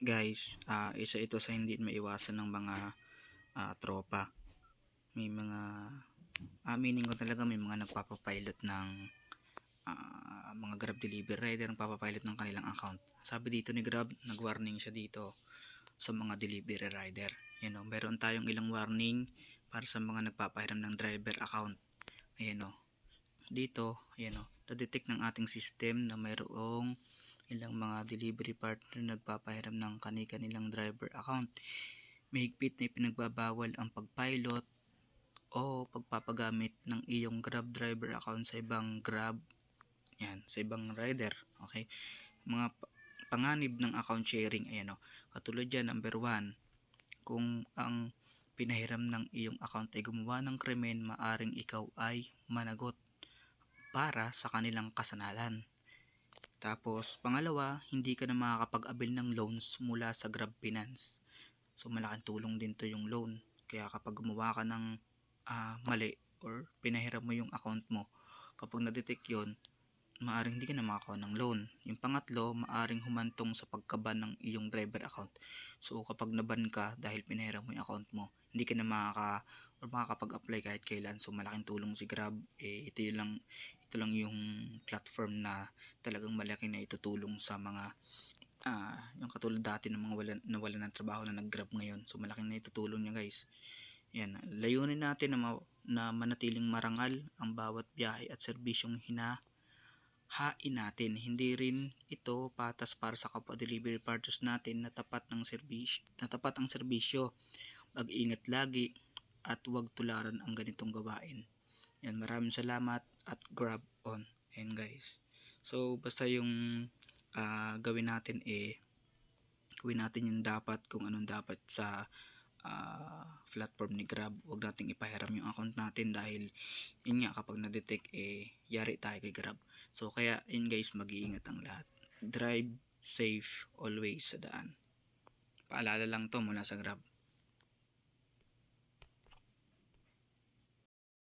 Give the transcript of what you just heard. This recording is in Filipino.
Guys, isa ito sa hindi maiwasan ng mga tropa. May mga aminin ko talaga, may mga nagpapapilot ng mga Grab delivery rider, nagpapapilot ng kanilang account. Sabi dito ni Grab, nag-warning siya dito sa mga delivery rider. Meron tayong ilang warning para sa mga nagpapahiram ng driver account. Dito, na-detect ng ating system na mayroong ilang mga delivery partner nagpapahiram ng kani-kanilang driver account. Mahigpit na ipinagbabawal ang pagpilot o pagpapagamit ng iyong Grab driver account sa ibang Grab, sa ibang rider. Okay? Mga panganib ng account sharing, katulad yan, number 1, kung ang pinahiram ng iyong account ay gumawa ng krimen, maaring ikaw ay managot para sa kanilang kasalanan. Tapos, pangalawa, hindi ka na makakapag-avail ng loans mula sa Grab Finance. So, malaking tulong din to yung loan. Kaya kapag gumawa ka ng mali or pinahiram mo yung account mo, kapag na-detect yun, maaring hindi ka na makakuha ng loan. Yung pangatlo, maaring humantong sa pagkaban ng iyong driver account. So, kapag naban ka dahil pinahiram mo yung account mo, hindi ka na makakapag-apply kahit kailan. So, malaking tulong si Grab. Ito lang yung platform na talagang malaki na itutulong sa mga yung katulad dati ng mga nawalan ng trabaho na nag-Grab ngayon. So, malaking na itutulong niya, guys. Layunin natin na manatiling marangal ang bawat biyahe at serbisyong hain natin. Hindi rin ito patas para sa kapwa delivery partners natin na tapat ang serbisyo. Mag-ingat lagi at huwag tularan ang ganitong gawain. Maraming salamat at Grab on. Guys. So, basta yung gawin natin yung dapat, kung anong dapat sa platform ni Grab. Huwag nating ipahiram yung account natin dahil yun nga, kapag na-detect yari tayo kay Grab. So kaya yun guys, mag-iingat ang lahat. Drive safe always sa daan. Paalala lang to mula sa Grab.